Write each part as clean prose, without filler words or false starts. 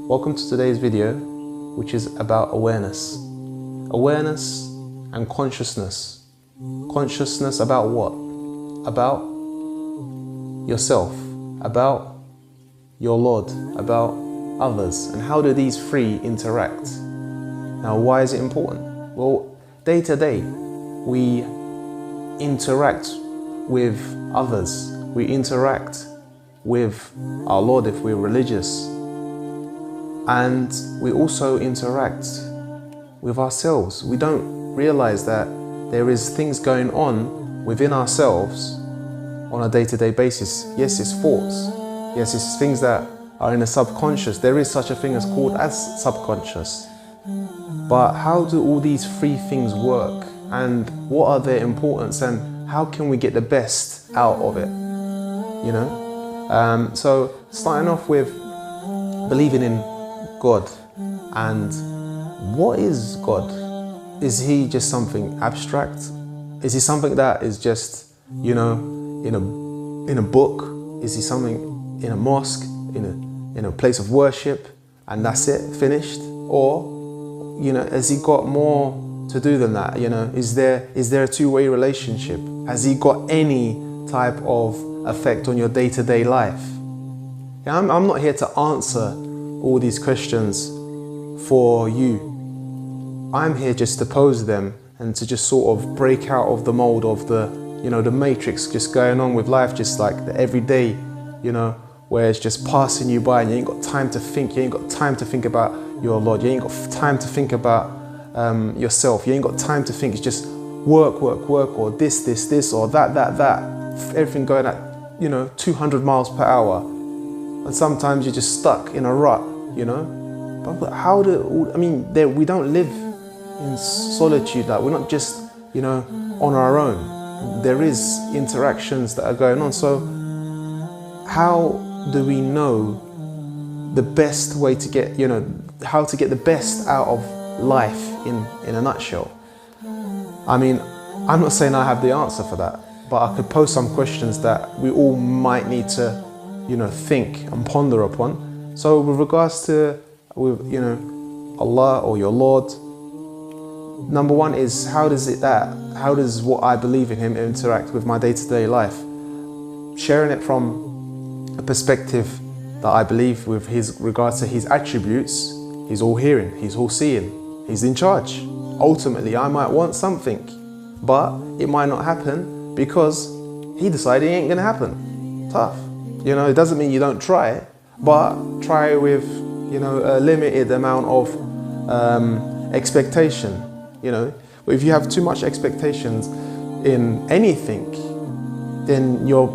Welcome to today's video, which is about awareness. Awareness and consciousness. Consciousness about what? About yourself, about your Lord, about others, and how do these three interact? Now, why is it important? Well, day to day, we interact with others. We interact with our Lord if we're religious. And we also interact with ourselves. We don't realize that there is things going on within ourselves on a day-to-day basis. Yes, it's thoughts. Yes, it's things that are in the subconscious. There is such a thing as called as subconscious. But how do all these three things work? And what are their importance? And how can we get the best out of it? You know? So starting off with believing in God. And what is God? Is he just something abstract? Is he something that is just, you know, in a book? Is he something in a mosque, in a place of worship, and that's it, finished? Or, you know, has he got more to do than that? You know, is there a two-way relationship? Has he got any type of effect on your day-to-day life? Yeah, I'm not here to answer all these questions for you. I'm here just to pose them and to just sort of break out of the mold of the, you know, the matrix just going on with life, just like the everyday, you know, where it's just passing you by and you ain't got time to think. You ain't got time to think about your Lord. You ain't got time to think about yourself. You ain't got time to think. It's just work, or this, or that. Everything going at, you know, 200 miles per hour. And sometimes you're just stuck in a rut, you know? But how do, I mean, we don't live in solitude. Like, we're not just, you know, on our own. There is interactions that are going on. So how do we know the best way to get, you know, how to get the best out of life in a nutshell? I mean, I'm not saying I have the answer for that, but I could pose some questions that we all might need to, you know, think and ponder upon. So with regards to, you know, Allah or your Lord, number one is how does what I believe in him interact with my day-to-day life? Sharing it from a perspective that I believe with regards to his attributes. He's all hearing, he's all seeing, he's in charge. Ultimately, I might want something, but it might not happen because he decided it ain't gonna happen. Tough. You know, it doesn't mean you don't try, but try with, you know, a limited amount of expectation. You know, if you have too much expectations in anything, then you're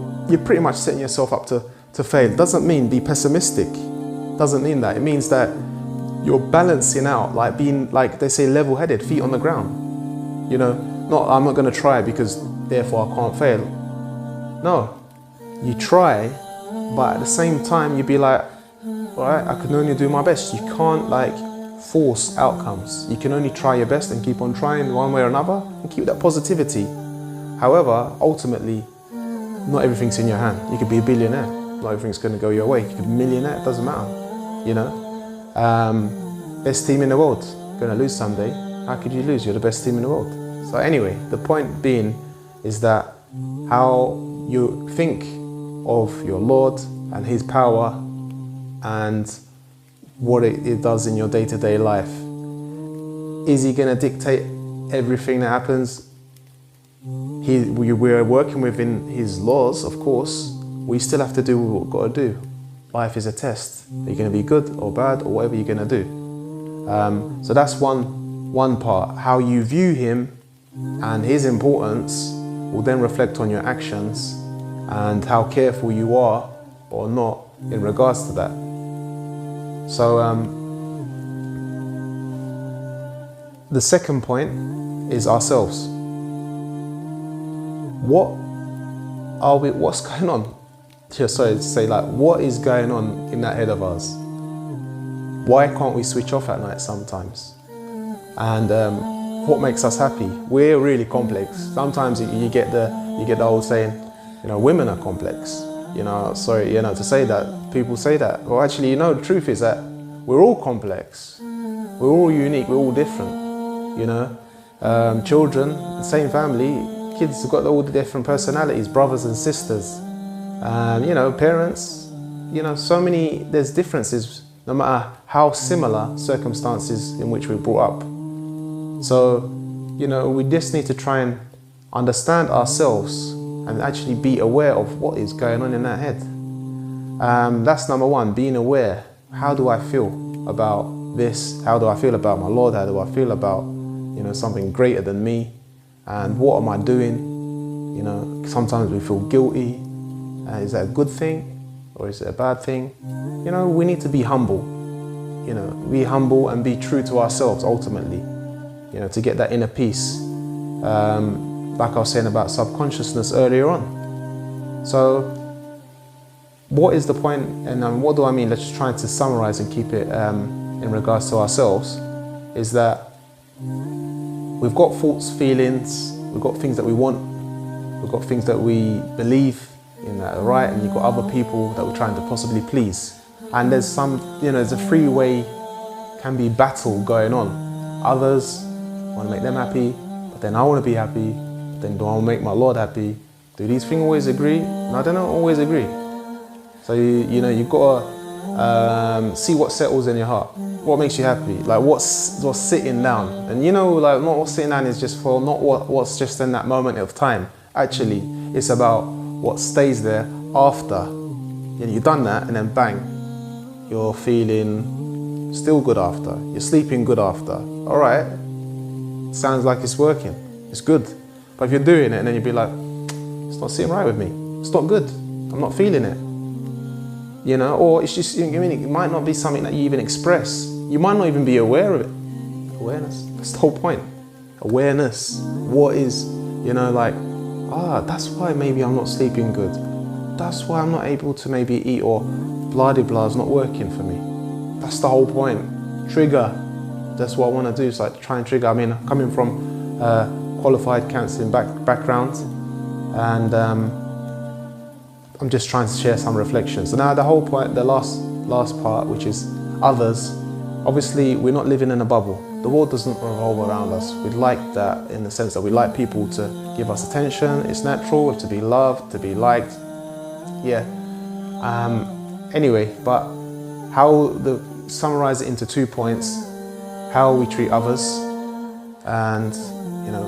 pretty much setting yourself up to fail. Doesn't mean be pessimistic. Doesn't mean that. It means that you're balancing out, like being, like they say, level-headed, feet on the ground. You know, I'm not going to try because therefore I can't fail. No, you try. But at the same time, you'd be like, all right, I can only do my best. You can't like force outcomes. You can only try your best and keep on trying one way or another and keep that positivity. However, ultimately, not everything's in your hand. You could be a billionaire. Not everything's going to go your way. You could be a millionaire. It doesn't matter. You know, best team in the world. Going to lose someday. How could you lose? You're the best team in the world. So anyway, the point being is that how you think of your Lord and his power and what it does in your day-to-day life. Is he going to dictate everything that happens? We're working within his laws, of course. We still have to do what we've got to do. Life is a test. Are you going to be good or bad or whatever you're going to do? So that's one part. How you view him and his importance will then reflect on your actions and how careful you are or not in regards to that. So the second point is ourselves. What's going on? Sorry to say, like, what is going on in that head of ours? Why can't we switch off at night sometimes? And what makes us happy? We're really complex. Sometimes you get the old saying, you know, women are complex. You know, sorry, you know, to say that, people say that. Well, actually, you know, the truth is that we're all complex. We're all unique, we're all different, you know. Children, same family, kids have got all the different personalities, brothers and sisters. You know, parents, you know, so many, there's differences no matter how similar circumstances in which we're brought up. So, you know, we just need to try and understand ourselves and actually be aware of what is going on in our head. That's number one, being aware. How do I feel about this? How do I feel about my Lord? How do I feel about, you know, something greater than me? And what am I doing? You know, sometimes we feel guilty. Is that a good thing or is it a bad thing? You know, we need to be humble. You know, be humble and be true to ourselves ultimately. You know, to get that inner peace. Like I was saying about subconsciousness earlier on. So, what is the point, and what do I mean? Let's just try to summarize and keep it in regards to ourselves, is that we've got thoughts, feelings, we've got things that we want, we've got things that we believe in that are right, and you've got other people that we're trying to possibly please. And there's some, you know, there's a three-way, can be battle going on. Others want to make them happy, but then I want to be happy, but then do I want to make my Lord happy? Do these things always agree? No, they don't always agree. So, you know, you've got to see what settles in your heart. What makes you happy? Like what's sitting down? And you know, like not what's sitting down is just for not what's just in that moment of time. Actually, it's about what stays there after. You know, you've done that and then bang, you're feeling still good after. You're sleeping good after. All right, sounds like it's working. It's good. But if you're doing it and then you'd be like, it's not sitting right with me. It's not good. I'm not feeling it. You know, or it's just, I mean, it might not be something that you even express. You might not even be aware of it. Awareness, that's the whole point. Awareness, what is, you know, like, that's why maybe I'm not sleeping good. That's why I'm not able to maybe eat, or blah de blah is not working for me. That's the whole point. Trigger, that's what I want to do, is like try and trigger. I mean, coming from qualified counselling background, and I'm just trying to share some reflections. So now the whole point, the last part, which is others. Obviously, we're not living in a bubble. The world doesn't revolve around us. We like that in the sense that we like people to give us attention. It's natural to be loved, to be liked. Yeah. Anyway, but summarize it into 2 points: how we treat others, and you know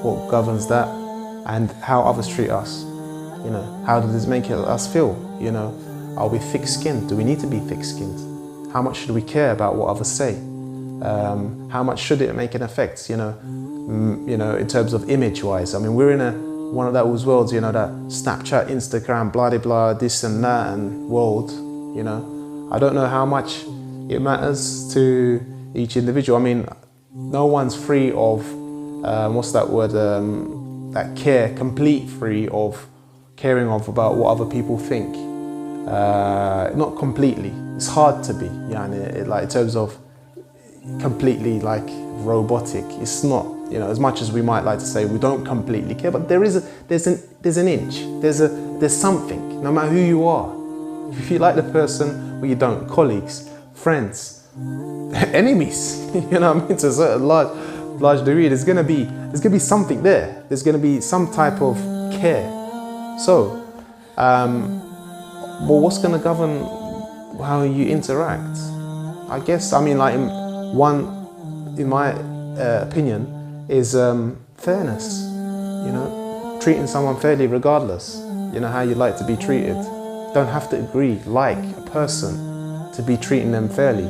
what governs that, and how others treat us. You know, how does this make us feel? You know, are we thick-skinned? Do we need to be thick-skinned? How much should we care about what others say? How much should it make an effect? You know, in terms of image-wise. I mean, we're in one of those worlds. You know, that Snapchat, Instagram, blah de blah, this and that, and world. You know, I don't know how much it matters to each individual. I mean, no one's free of what's that word? That care, complete free of caring about what other people think. Not completely. It's hard to be, like in terms of completely like robotic. It's not, you know, as much as we might like to say we don't completely care, but there's an inch. There's something. No matter who you are, if you like the person or you don't, colleagues, friends, enemies. You know what I mean? To a certain large degree, there's gonna be something there. There's gonna be some type of care. So, well, what's going to govern how you interact? I guess, I mean, like, in my opinion, is fairness. You know, treating someone fairly regardless. You know, how you'd like to be treated. Don't have to agree, like a person, to be treating them fairly.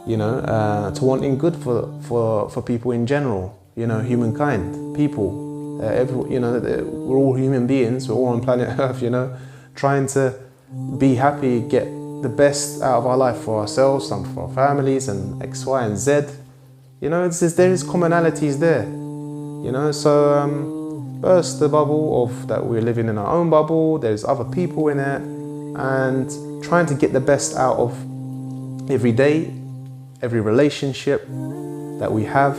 You know, to wanting good for people in general. You know, humankind, people. You know, we're all human beings, we're all on planet Earth, you know, trying to be happy, get the best out of our life for ourselves, some for our families, and X, Y, and Z. You know, there is commonalities there, you know, so burst the bubble of that we're living in our own bubble, there's other people in it, and trying to get the best out of every day, every relationship that we have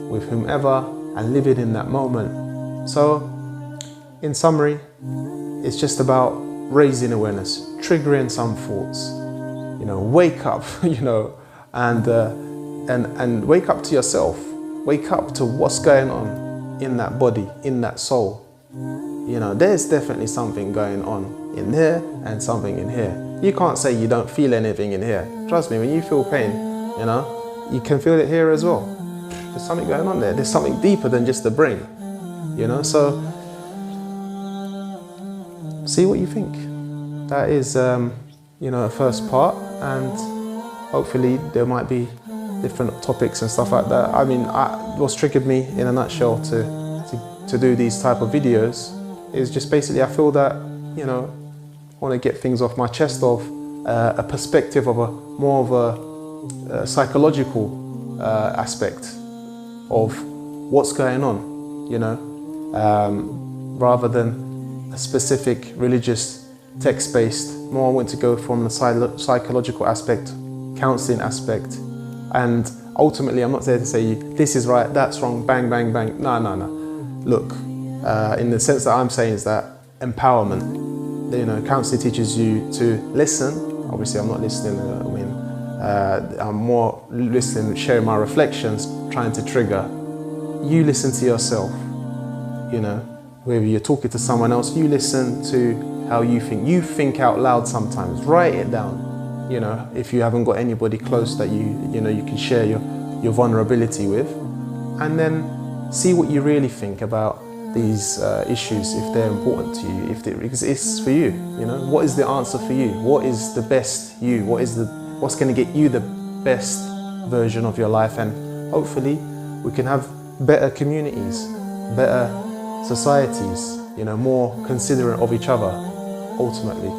with whomever, and live it in that moment. So, in summary, it's just about raising awareness, triggering some thoughts, you know, wake up, you know, and wake up to yourself. Wake up to what's going on in that body, in that soul. You know, there's definitely something going on in there and something in here. You can't say you don't feel anything in here. Trust me, when you feel pain, you know, you can feel it here as well. There's something going on there. There's something deeper than just the brain, you know. So see what you think. That is, you know, a first part, and hopefully there might be different topics and stuff like that. I mean, what's triggered me in a nutshell to do these type of videos is just basically I feel that, you know, I want to get things off my chest of a perspective of more of a psychological aspect of what's going on, you know, rather than a specific religious text-based. More I want to go from the psychological aspect, counselling aspect, and ultimately I'm not there to say this is right, that's wrong, bang, bang, bang. No. Look, in the sense that I'm saying is that empowerment. You know, counselling teaches you to listen. Obviously, I'm not listening. I'm more listening, sharing my reflections, trying to trigger. You listen to yourself. You know, whether you're talking to someone else, you listen to how you think. You think out loud sometimes. Write it down. You know, if you haven't got anybody close that you know you can share your vulnerability with, and then see what you really think about these issues, if they're important to you, if it exists for you. You know, what is the answer for you? What is the best you? What's going to get you the best version of your life? And hopefully we can have better communities, better societies, you know, more considerate of each other, ultimately.